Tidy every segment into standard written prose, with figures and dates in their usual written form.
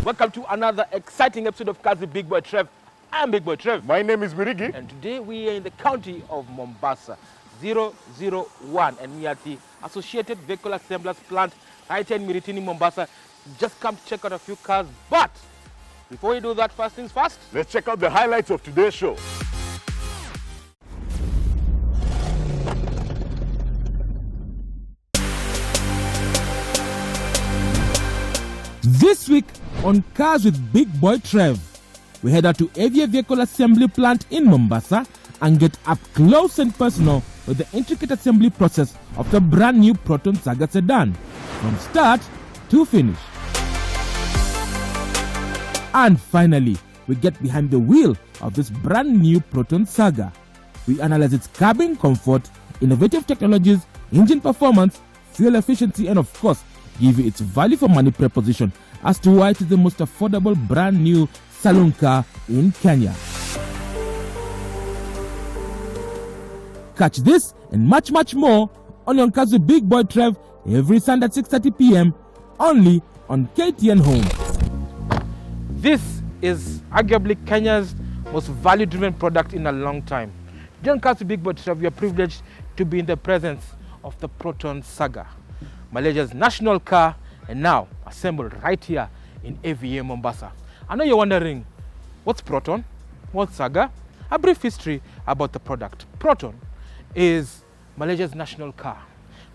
Welcome to another exciting episode of Kazi Big Boy Trev. I'm Big Boy Trev. My name is Mirigi. And today we are in the county of Mombasa, 001. And we are at the Associated Vehicle Assemblers plant right here in Miritini, Mombasa. Just come to check out a few cars. But before we do that, first things first, let's check out the highlights of today's show. This week on Cars with Big Boy Trev, we head out to Avia Vehicle Assembly Plant in Mombasa and get up close and personal with the intricate assembly process of the brand new Proton Saga sedan, from start to finish. And finally, we get behind the wheel of this brand new Proton Saga. We analyze its cabin comfort, innovative technologies, engine performance, fuel efficiency, and of course, give you its value for money proposition as to why it is the most affordable brand new saloon car in Kenya. Catch this and much more on your Cars with Big Boy Trev every Sunday at 6:30 p.m. only on KTN Home. this is arguably Kenya's most value-driven product in a long time. Today on Cars with Big Boy Trev, we are privileged to be in the presence of the Proton Saga, Malaysia's national car, and now assembled right here in AVA Mombasa. I know you're wondering, what's Proton? What's Saga? A brief history about the product. Proton is Malaysia's national car.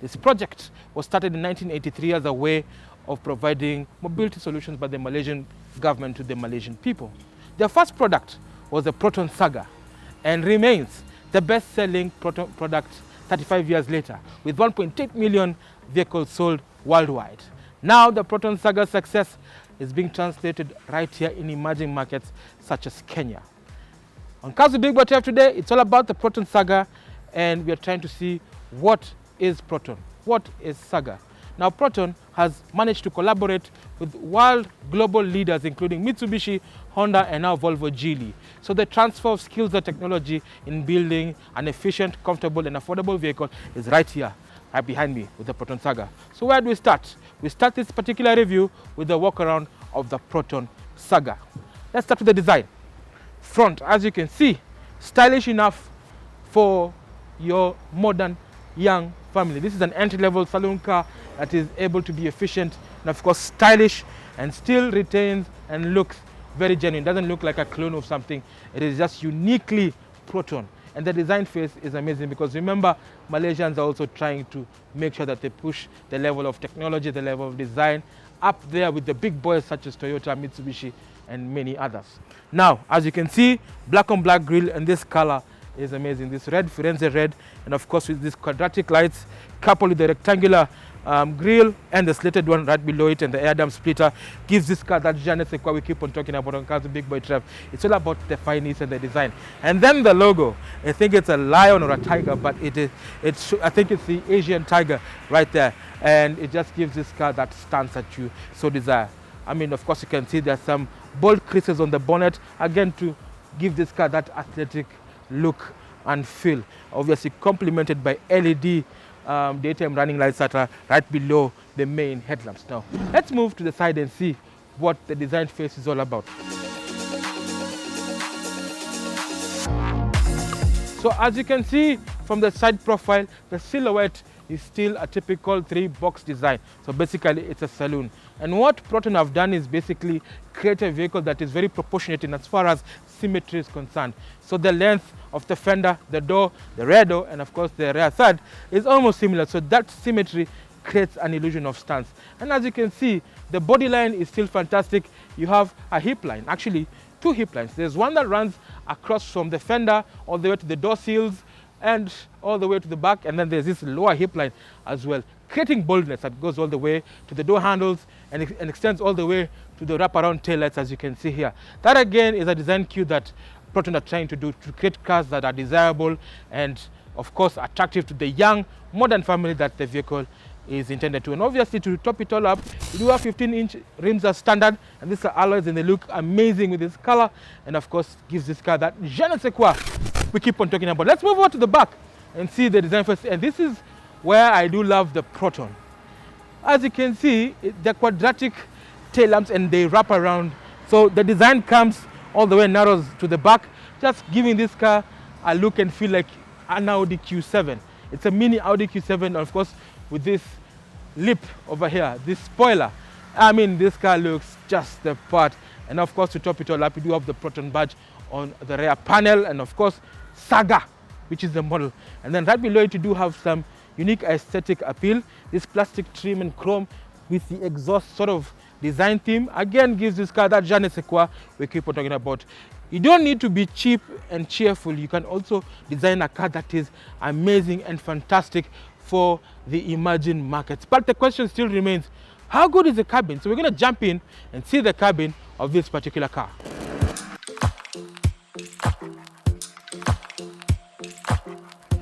This project was started in 1983 as a way of providing mobility solutions by the Malaysian government to the Malaysian people. Their first product was the Proton Saga and remains the best-selling Proton product 35 years later, with 1.8 million vehicles sold worldwide. Now the Proton Saga success is being translated right here in emerging markets such as Kenya. On Cars with Big Boy Trev today, it's all about the Proton Saga, and we are trying to see what is Proton, what is Saga. Now Proton has managed to collaborate with world global leaders including Mitsubishi, Honda, and now Volvo Geely. So the transfer of skills and technology in building an efficient, comfortable and affordable vehicle is right here, right behind me with the Proton Saga. So where do we start? We start this particular review with the walk around of the Proton Saga. Let's start with the design. Front, as you can see, stylish enough for your modern young family. This is an entry-level saloon car that is able to be efficient and of course stylish and still retains and looks very genuine. Doesn't look like a clone of something. It is just uniquely Proton. And the design phase is amazing because remember, Malaysians are also trying to make sure that they push the level of technology, the level of design up there with the big boys such as Toyota, Mitsubishi, and many others. Now, as you can see, black on black grille, and this color is amazing. This red, Firenze red, and of course with these quadratic lights coupled with the rectangular grille and the slated one right below it, and the air dam splitter gives this car that je ne sais quoi we keep on talking about on Cars with Big Boy Trev. It's all about the fineness and the design. And then the logo, I think it's a lion or a tiger, but I think it's the Asian tiger right there, and it just gives this car that stance that you so desire. I mean, of course you can see there's some bold creases on the bonnet, again to give this car that athletic look and feel, obviously complemented by LED daytime running lights that are right below the main headlamps. Now let's move to the side and see what the design phase is all about. So as you can see from the side profile, the silhouette is still a typical 3-box design. So basically it's a saloon. And what Proton have done is basically create a vehicle that is very proportionate in as far as symmetry is concerned. So the length of the fender, the door, the rear door, and of course the rear third is almost similar. So that symmetry creates an illusion of stance. And as you can see, the body line is still fantastic. You have a hip line, actually 2 hip lines. There's one that runs across from the fender all the way to the door seals and all the way to the back, and then there's this lower hip line as well, creating boldness that goes all the way to the door handles and extends all the way to the wraparound taillights, as you can see here. That again is a design cue that Proton are trying to do to create cars that are desirable and of course attractive to the young modern family that the vehicle is intended to. And obviously to top it all up, we do have 15-inch rims as standard, and these are alloys and they look amazing with this color, and of course gives this car that je ne sais quoi we keep on talking about. Let's move on to the back and see the design first, and this is where I do love the Proton. As you can see, the quadratic tail lamps and they wrap around. So the design comes all the way narrows to the back, just giving this car a look and feel like an Audi Q7. It's a mini Audi Q7, of course, with this lip over here, this spoiler. I mean, this car looks just the part. And of course, to top it all up, you do have the Proton badge on the rear panel, and of course, Saga, which is the model. And then right below it, you do have some unique aesthetic appeal. This plastic trim and chrome with the exhaust sort of design theme, again, gives this car that je ne sais quoi we keep on talking about. You don't need to be cheap and cheerful. You can also design a car that is amazing and fantastic for the emerging markets. But the question still remains, how good is the cabin? So we're going to jump in and see the cabin of this particular car.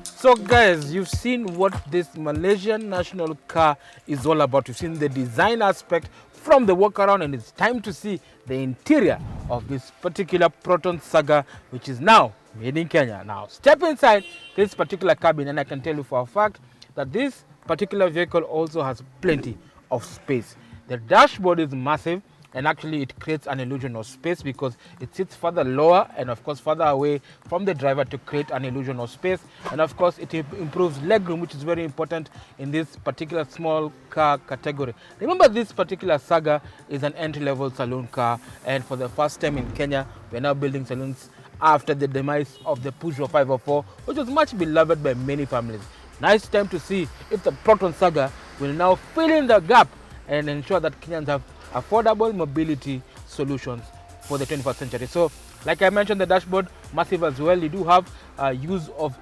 So guys, you've seen what this Malaysian national car is all about. You've seen the design aspect from the walk around, and it's time to see the interior of this particular Proton Saga, which is now made in Kenya. Now step inside this particular cabin and I can tell you for a fact that this particular vehicle also has plenty of space. The dashboard is massive, and actually it creates an illusion of space because it sits further lower and of course further away from the driver to create an illusion of space. And of course it improves legroom, which is very important in this particular small car category. Remember, this particular Saga is an entry-level saloon car, and for the first time in Kenya we're now building saloons after the demise of the Peugeot 504, which was much beloved by many families. Now it's time to see if the Proton Saga will now fill in the gap and ensure that Kenyans have affordable mobility solutions for the 21st century. So, like I mentioned, the dashboard massive as well. You do have use of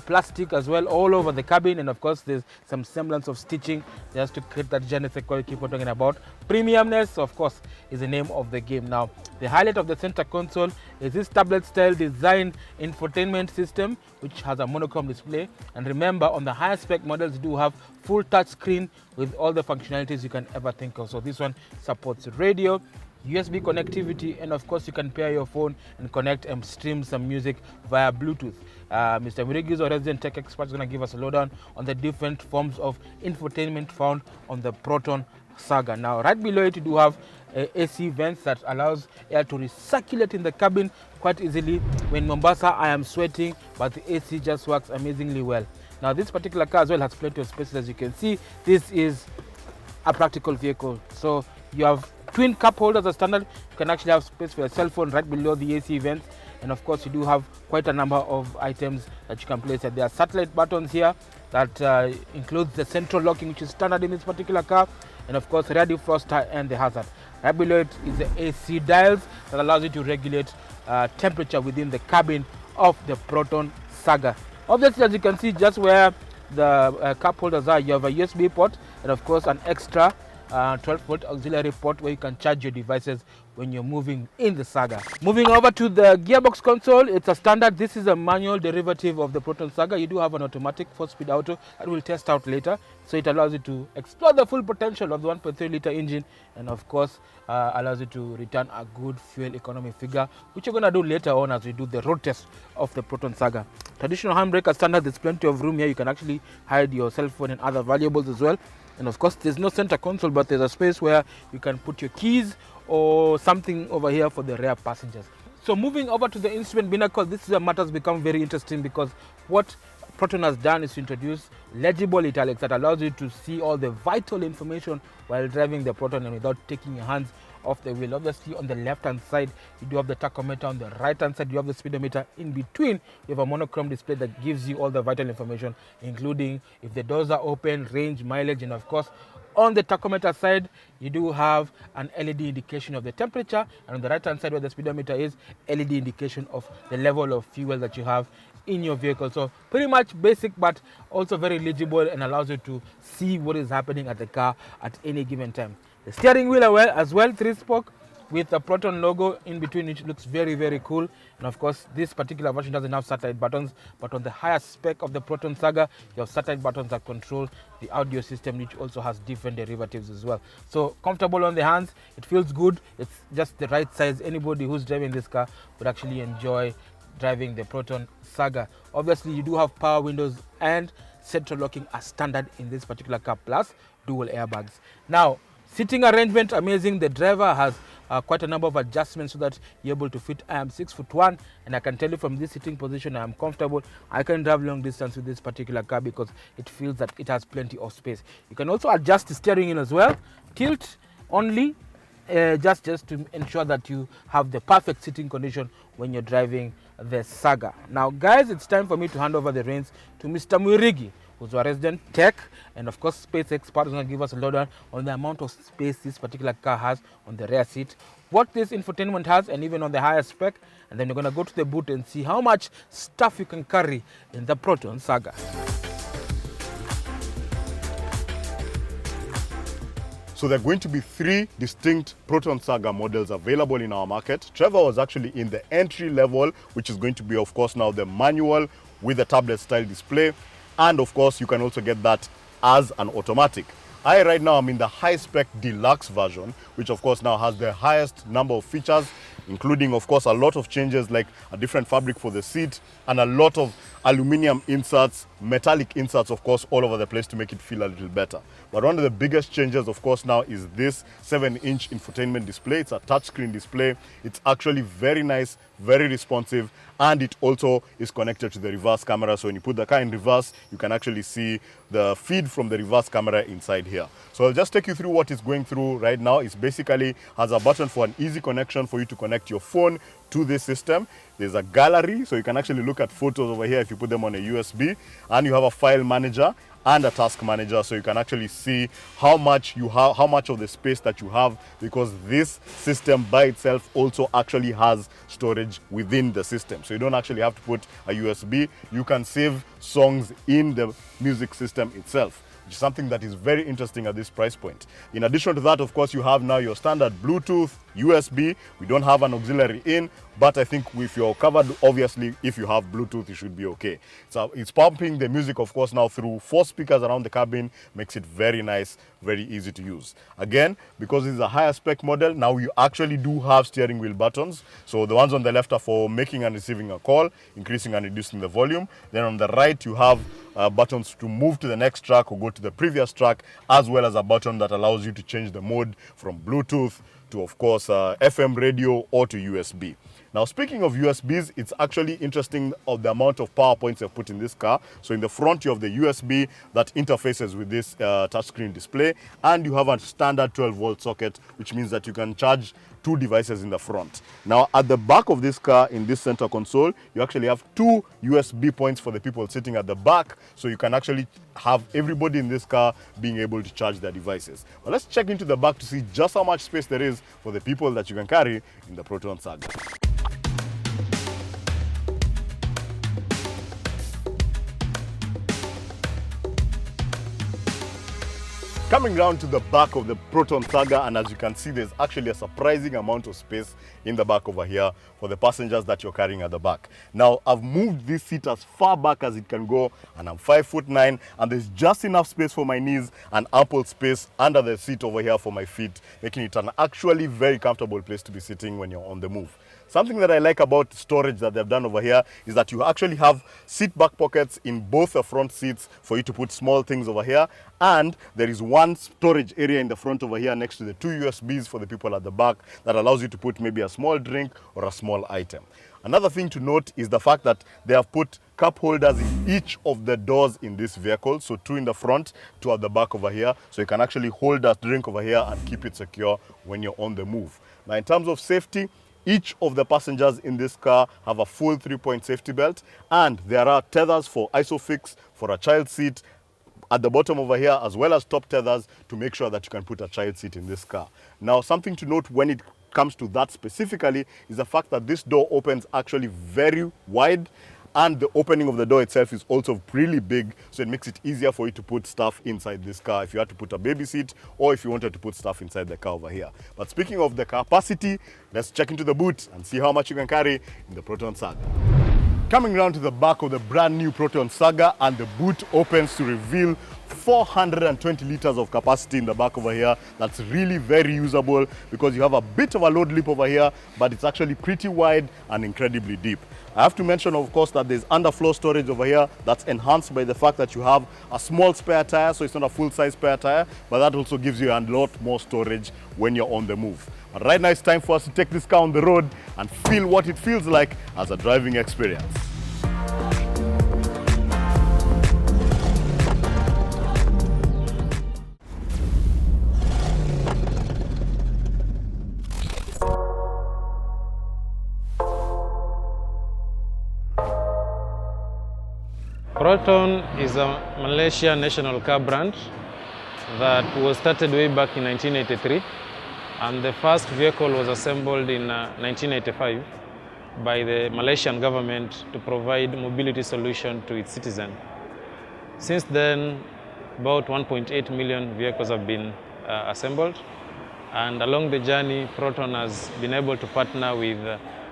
plastic as well all over the cabin, and of course there's some semblance of stitching just to create that je ne sais quoi keep on talking about. Premiumness, of course, is the name of the game. Now, the highlight of the center console is this tablet-style design infotainment system, which has a monochrome display. And remember, on the higher spec models, you do have full touch screen with all the functionalities you can ever think of. So this one supports radio, USB connectivity, and of course you can pair your phone and connect and stream some music via Bluetooth. Mr. Murigi's, our resident tech expert, is going to give us a lowdown on the different forms of infotainment found on the Proton Saga. Now, right below it, you do have AC vents that allows air to recirculate in the cabin quite easily. When Mombasa, I am sweating, but the AC just works amazingly well. Now, this particular car as well has plenty of spaces. As you can see, this is a practical vehicle. So you have twin cup holders as standard. You can actually have space for your cell phone right below the AC vents. And of course, you do have quite a number of items that you can place. There are satellite buttons here that includes the central locking, which is standard in this particular car. And of course, rear defroster and the hazard. Right below it is the AC dials that allows you to regulate temperature within the cabin of the Proton Saga. Obviously, as you can see, just where the cup holders are, you have a USB port and of course an extra 12-volt auxiliary port where you can charge your devices when you're moving in the Saga. Moving over to the gearbox console, it's a standard. This is a manual derivative of the Proton Saga. You do have an automatic 4-speed auto that we'll test out later. So it allows you to explore the full potential of the 1.3-liter engine, and of course allows you to return a good fuel economy figure, which you're going to do later on as we do the road test of the Proton Saga. Traditional handbrake as standard. There's plenty of room here. You can actually hide your cell phone and other valuables as well. And of course, there's no center console, but there's a space where you can put your keys or something over here for the rear passengers. So moving over to the instrument binnacle, this is where matters become very interesting, because what Proton has done is to introduce legible italics that allows you to see all the vital information while driving the Proton and without taking your hands off the wheel. Obviously, on the left hand side you do have the tachometer, on the right hand side you have the speedometer. In between you have a monochrome display that gives you all the vital information, including if the doors are open, range, mileage, and of course on the tachometer side you do have an LED indication of the temperature, and on the right hand side where the speedometer is, LED indication of the level of fuel that you have in your vehicle. So pretty much basic, but also very legible and allows you to see what is happening at the car at any given time. The steering wheel as well 3-spoke with the Proton logo in between, which looks very, very cool. And of course, this particular version doesn't have satellite buttons, but on the higher spec of the Proton Saga, you have satellite buttons that control the audio system, which also has different derivatives as well. So comfortable on the hands, it feels good. It's just the right size. Anybody who's driving this car would actually enjoy driving the Proton Saga. Obviously, you do have power windows and central locking as standard in this particular car, plus dual airbags. Now, Seating arrangement, amazing. The driver has quite a number of adjustments so that you're able to fit. I am 6'1", and I can tell you from this sitting position I am comfortable. I can drive long distance with this particular car because it feels that it has plenty of space. You can also adjust the steering wheel as well, tilt only, just to ensure that you have the perfect sitting condition when you're driving the Saga. Now guys, it's time for me to hand over the reins to Mr. Mwirigi, who's our resident tech and of course space expert, is going to give us a lowdown on the amount of space this particular car has on the rear seat, what this infotainment has, and even on the higher spec. And then you're going to go to the boot and see how much stuff you can carry in the Proton Saga. So there are going to be 3 distinct Proton Saga models available in our market. Trevor was actually in the entry level, which is going to be, of course, now the manual with a tablet style display. And of course, you can also get that as an automatic. I right now am in the high spec deluxe version, which of course now has the highest number of features, including of course a lot of changes like a different fabric for the seat and a lot of aluminum inserts, metallic inserts of course all over the place to make it feel a little better. But one of the biggest changes of course now is this 7-inch infotainment display. It's a touchscreen display. It's actually very nice, very responsive, and it also is connected to the reverse camera. So when you put the car in reverse, you can actually see the feed from the reverse camera inside here. So I'll just take you through what it's going through right now. It basically has a button for an easy connection for you to connect your phone to this system. There's a gallery, so you can actually look at photos over here if you put them on a USB, and you have a file manager and a task manager, so you can actually see how much of the space that you have, because this system by itself also actually has storage within the system. So you don't actually have to put a USB. You can save songs in the music system itself, which is something that is very interesting at this price point. In addition to that, of course, you have now your standard Bluetooth, USB. We don't have an auxiliary in, but I think if you're covered, obviously, if you have Bluetooth, you should be okay. So it's pumping the music, of course, now through 4 speakers around the cabin, makes it very nice, very easy to use. Again, because this is a higher spec model, now you actually do have steering wheel buttons. So the ones on the left are for making and receiving a call, increasing and reducing the volume. Then on the right, you have buttons to move to the next track or go to the previous track, as well as a button that allows you to change the mode from Bluetooth to, of course, FM radio or to USB. Now, speaking of USBs, it's actually interesting of the amount of power points they've put in this car. So in the front, you have the USB that interfaces with this touchscreen display, and you have a standard 12-volt socket, which means that you can charge 2 devices in the front. Now, at the back of this car, in this center console, you actually have 2 USB points for the people sitting at the back, so you can actually have everybody in this car being able to charge their devices. But let's check into the back to see just how much space there is for the people that you can carry in the Proton Saga. Coming round to the back of the Proton Saga, and as you can see, there's actually a surprising amount of space in the back over here for the passengers that you're carrying at the back. Now, I've moved this seat as far back as it can go, and I'm 5'9", and there's just enough space for my knees and ample space under the seat over here for my feet, making it an actually very comfortable place to be sitting when you're on the move. Something that I like about storage that they've done over here is that you actually have seat back pockets in both the front seats for you to put small things over here, and there is one storage area in the front over here next to the 2 USBs for the people at the back that allows you to put maybe a small drink or a small item. Another thing to note is the fact that they have put cup holders in each of the doors in this vehicle, so 2 in the front, 2 at the back over here, so you can actually hold that drink over here and keep it secure when you're on the move. Now, in terms of safety, each of the passengers in this car have a full 3-point safety belt, and there are tethers for ISOFIX for a child seat at the bottom over here, as well as top tethers to make sure that you can put a child seat in this car. Now, something to note when it comes to that specifically is the fact that this door opens actually very wide, and the opening of the door itself is also really big, so it makes it easier for you to put stuff inside this car if you had to put a baby seat or if you wanted to put stuff inside the car over here. But speaking of the capacity, let's check into the boot and see how much you can carry in the Proton Saga. Coming round to the back of the brand new Proton Saga, and the boot opens to reveal 420 liters of capacity in the back over here. That's really very usable because you have a bit of a load lip over here, but it's actually pretty wide and incredibly deep. I have to mention, of course, that there's underfloor storage over here that's enhanced by the fact that you have a small spare tire, so it's not a full-size spare tire, but that also gives you a lot more storage when you're on the move. But right now it's time for us to take this car on the road and feel what it feels like as a driving experience. Proton is a Malaysian national car brand that was started way back in 1983, and the first vehicle was assembled in 1985 by the Malaysian government to provide mobility solution to its citizens. Since then, about 1.8 million vehicles have been assembled, and along the journey, Proton has been able to partner with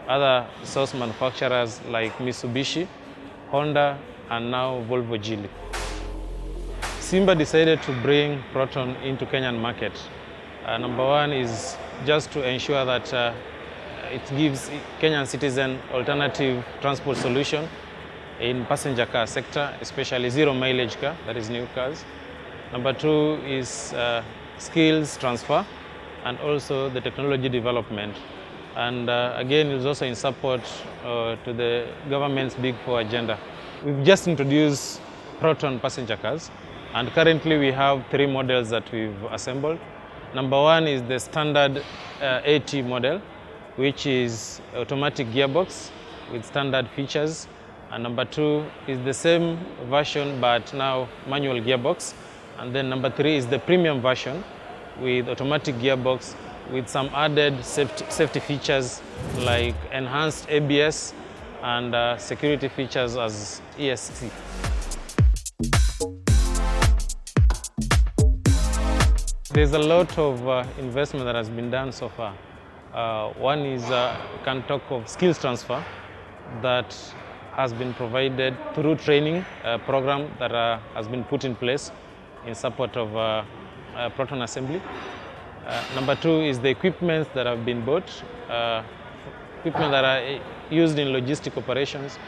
other source manufacturers like Mitsubishi, Honda, and now Volvo Geely. Simba decided to bring Proton into Kenyan market. Number one is just to ensure that it gives Kenyan citizen alternative transport solution in passenger car sector, especially zero mileage car, that is new cars. Number two is skills transfer and also the technology development. And again, it's also in support to the government's Big Four agenda. We've just introduced Proton passenger cars, and currently we have 3 models that we've assembled. Number one is the standard AT model, which is automatic gearbox with standard features. And number 2 is the same version but now manual gearbox. And then number 3 is the premium version with automatic gearbox with some added safety features like enhanced ABS and security features as ESC. There's a lot of investment that has been done so far. One is, can talk of skills transfer that has been provided through training program that has been put in place in support of Proton assembly. Number 2 is the equipment that have been bought, equipment that are used in logistic operations,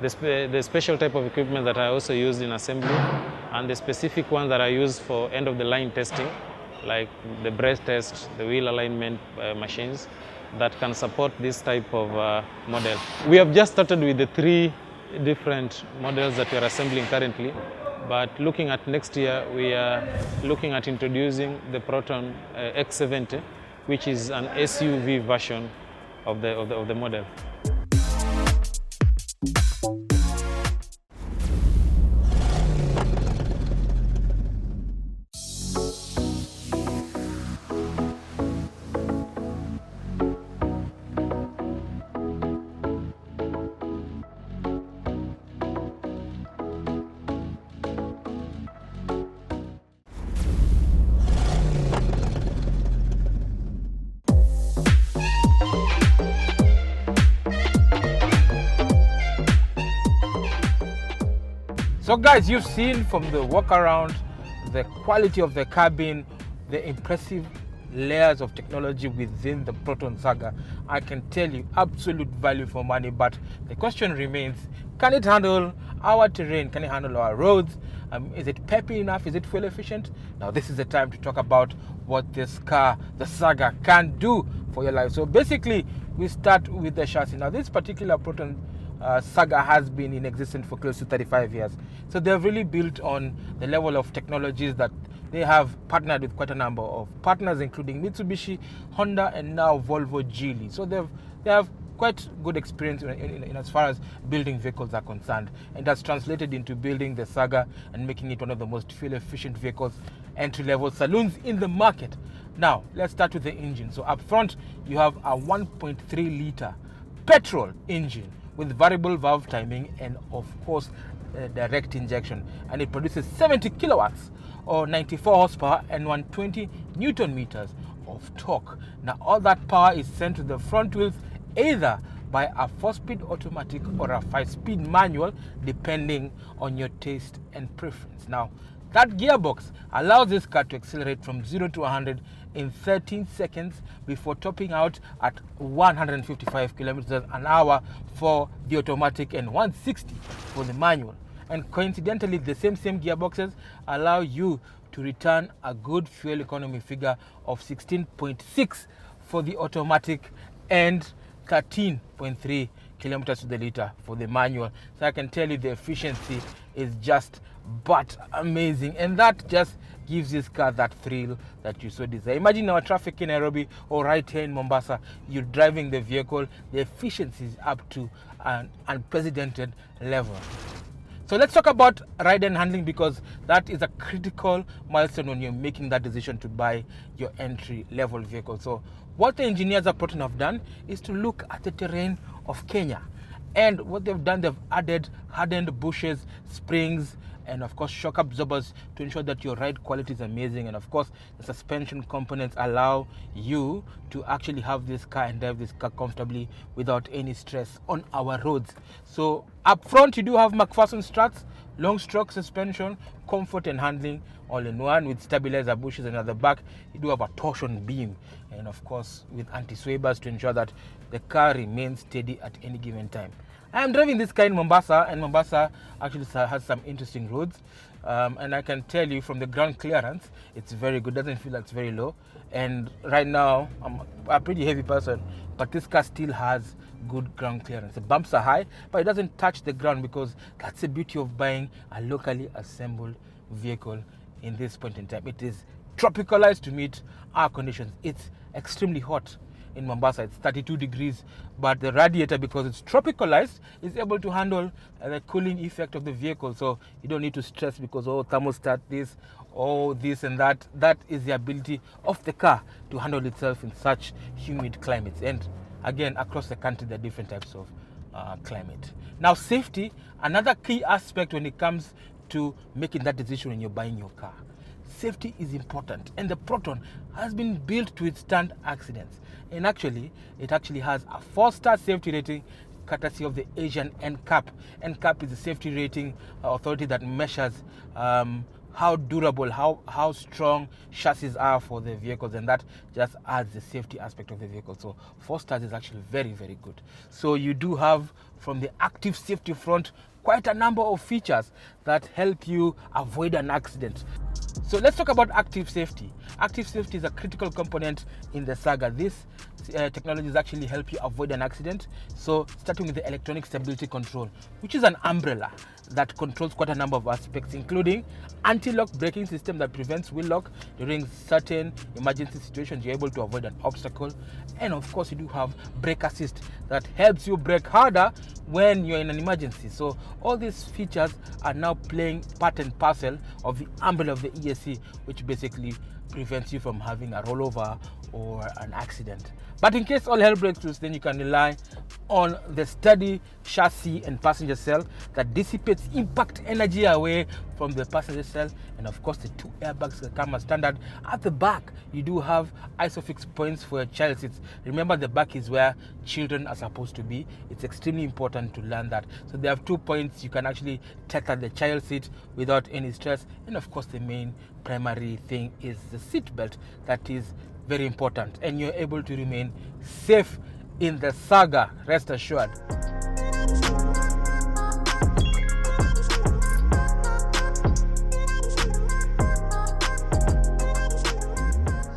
the special type of equipment that are also used in assembly, and the specific ones that are used for end-of-the-line testing, like the brake test, the wheel alignment machines that can support this type of model. We have just started with the 3 different models that we are assembling currently, but looking at next year, we are looking at introducing the Proton X70, which is an SUV version of the model. So guys, you've seen from the walk around the quality of the cabin, the impressive layers of technology within the Proton Saga. I can tell you absolute value for money, but the question remains, can it handle our terrain? Can it handle our roads? Is it peppy enough? Is it fuel efficient? Now this is the time to talk about what this car, the Saga, can do for your life. So basically we start with the chassis. Now this particular Proton Saga has been in existence for close to 35 years. So they've really built on the level of technologies that they have partnered with quite a number of partners, including Mitsubishi, Honda, and now Volvo Geely. So they have quite good experience in as far as building vehicles are concerned, and that's translated into building the Saga and making it one of the most fuel efficient vehicles, entry-level saloons in the market. Now let's start with the engine. So up front you have a 1.3 liter petrol engine with variable valve timing and of course direct injection, and it produces 70 kilowatts or 94 horsepower and 120 newton meters of torque. Now all that power is sent to the front wheels either by a 4-speed automatic or a 5-speed manual, depending on your taste and preference. Now That gearbox allows this car to accelerate from 0 to 100 in 13 seconds before topping out at 155 kilometers an hour for the automatic and 160 for the manual. And coincidentally, the same gearboxes allow you to return a good fuel economy figure of 16.6 for the automatic and 13.3 kilometers to the liter for the manual. So I can tell you the efficiency is just but amazing, and that just gives this car that thrill that you so desire. Imagine our traffic in Nairobi or right here in Mombasa, you're driving the vehicle, the efficiency is up to an unprecedented level. So let's talk about ride and handling, because that is a critical milestone when you're making that decision to buy your entry level vehicle. So what the engineers at Proton have done is to look at the terrain of Kenya. And what they've done, they've added hardened bushes, springs, and of course shock absorbers to ensure that your ride quality is amazing. And of course the suspension components allow you to actually have this car and drive this car comfortably without any stress on our roads. So up front you do have McPherson struts, long stroke suspension, comfort and handling all in one with stabilizer bushes, and at the back you do have a torsion beam, and of course with anti-sway bars to ensure that the car remains steady at any given time. I am driving this car in Mombasa, and Mombasa actually has some interesting roads, and I can tell you from the ground clearance it's very good, doesn't feel like it's very low. And right now I'm a pretty heavy person, but this car still has good ground clearance. The bumps are high, but it doesn't touch the ground, because that's the beauty of buying a locally assembled vehicle in this point in time. It is tropicalized to meet our conditions. It's extremely hot in Mombasa, it's 32 degrees, but the radiator, because it's tropicalized, is able to handle the cooling effect of the vehicle. So you don't need to stress because, oh, thermostat this, oh, this and that. That is the ability of the car to handle itself in such humid climates. And again, across the country, there are different types of climate. Now, safety, another key aspect when it comes to making that decision when you're buying your car. Safety is important, and the Proton has been built to withstand accidents. And actually, it actually has a 4-star safety rating courtesy of the Asian NCAP. NCAP is the safety rating authority that measures how durable, how strong chassis are for the vehicles, and that just adds the safety aspect of the vehicle. So 4 stars is actually very, very good. So you do have, from the active safety front, quite a number of features that help you avoid an accident. So let's talk about active safety. Active safety is a critical component in the Saga. These technologies actually help you avoid an accident. So starting with the electronic stability control, which is an umbrella that controls quite a number of aspects, including anti-lock braking system that prevents wheel lock during certain emergency situations. You're able to avoid an obstacle. And of course you do have brake assist that helps you brake harder when you're in an emergency. So all these features are now playing part and parcel of the umbrella of the ESC, which basically prevents you from having a rollover or an accident. But in case all hell breaks loose, then you can rely on the steady chassis and passenger cell that dissipates impact energy away from the passenger cell. And of course the 2 airbags that come as standard. At the back you do have isofix points for your child seats. Remember, the back is where children are supposed to be. It's extremely important to learn that. So they have 2 points. You can actually tether the child seat without any stress. And of course the main primary thing is the seat belt. That is very important, and you're able to remain safe in the Saga, rest assured.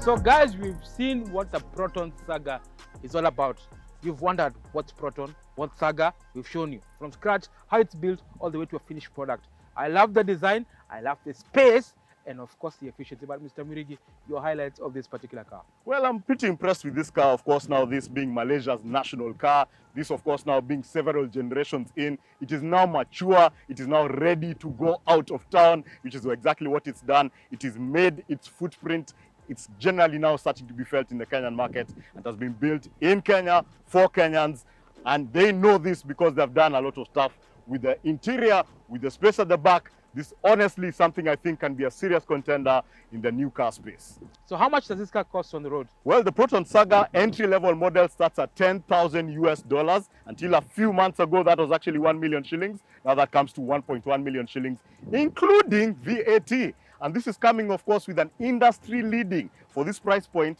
So guys, we've seen what the Proton Saga is all about. You've wondered what's Proton, what's Saga. We've shown you from scratch how it's built all the way to a finished product. I love the design, I love the space, and of course the efficiency. But Mr. Murigi, your highlights of this particular car? Well, I'm pretty impressed with this car. Of course, now this being Malaysia's national car, this of course now being several generations in, it is now mature, it is now ready to go out of town, which is exactly what it's done. It is made its footprint. It's generally now starting to be felt in the Kenyan market, and has been built in Kenya for Kenyans, and they know this because they've done a lot of stuff with the interior, with the space at the back. This honestly is something I think can be a serious contender in the new car space. So how much does this car cost on the road? Well, the Proton Saga entry-level model starts at $10,000 US. Until a few months ago, that was actually 1 million shillings. Now that comes to 1.1 million shillings, including VAT. And this is coming, of course, with an industry leading, for this price point,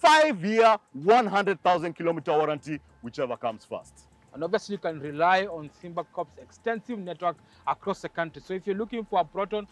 5-year, 100,000 kilometer warranty, whichever comes first. And obviously, you can rely on Simba Corp's extensive network across the country. So if you're looking for a Proton,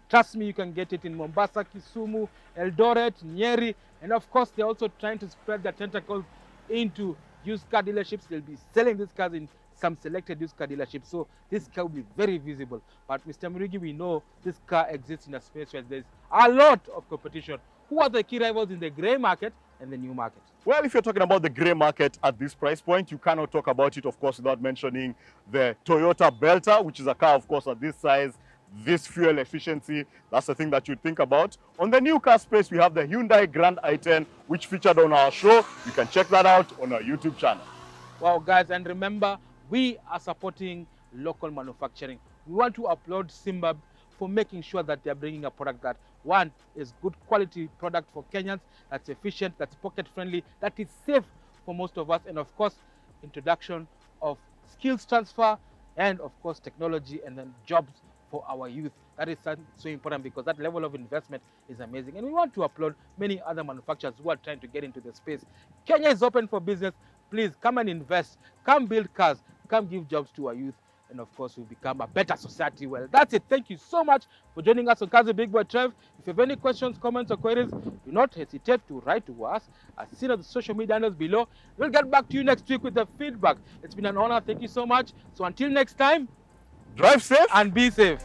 trust me, you can get it in Mombasa, Kisumu, Eldoret, Nyeri, and of course, they're also trying to spread their tentacles into used car dealerships. They'll be selling these cars in some selected used car dealerships. So this car will be very visible. But Mr. Murigi, we know this car exists in a space where there's a lot of competition. Who are the key rivals in the grey market and the new market? Well, if you're talking about the grey market at this price point, you cannot talk about it, of course, without mentioning the Toyota Belter, which is a car, of course, at this size, this fuel efficiency. That's the thing that you'd think about. On the new car space, we have the Hyundai Grand i10, which featured on our show. You can check that out on our YouTube channel. Wow, guys, and remember, we are supporting local manufacturing. We want to applaud Simba for making sure that they're bringing a product that, one, is good quality product for Kenyans, that's efficient, that's pocket friendly, that is safe for most of us, and of course, introduction of skills transfer, and of course, technology, and then jobs for our youth. That is so important because that level of investment is amazing. And we want to applaud many other manufacturers who are trying to get into the space. Kenya is open for business. Please come and invest, come build cars, come give jobs to our youth, and of course we'll become a better society. Well, that's it. Thank you so much for joining us on Kazi Big Boy Trev. If you have any questions, comments, or queries, do not hesitate to write to us as seen on the social media handles below. We'll get back to you next week with the feedback. It's been an honor. Thank you so much. So until next time, Drive safe and be safe.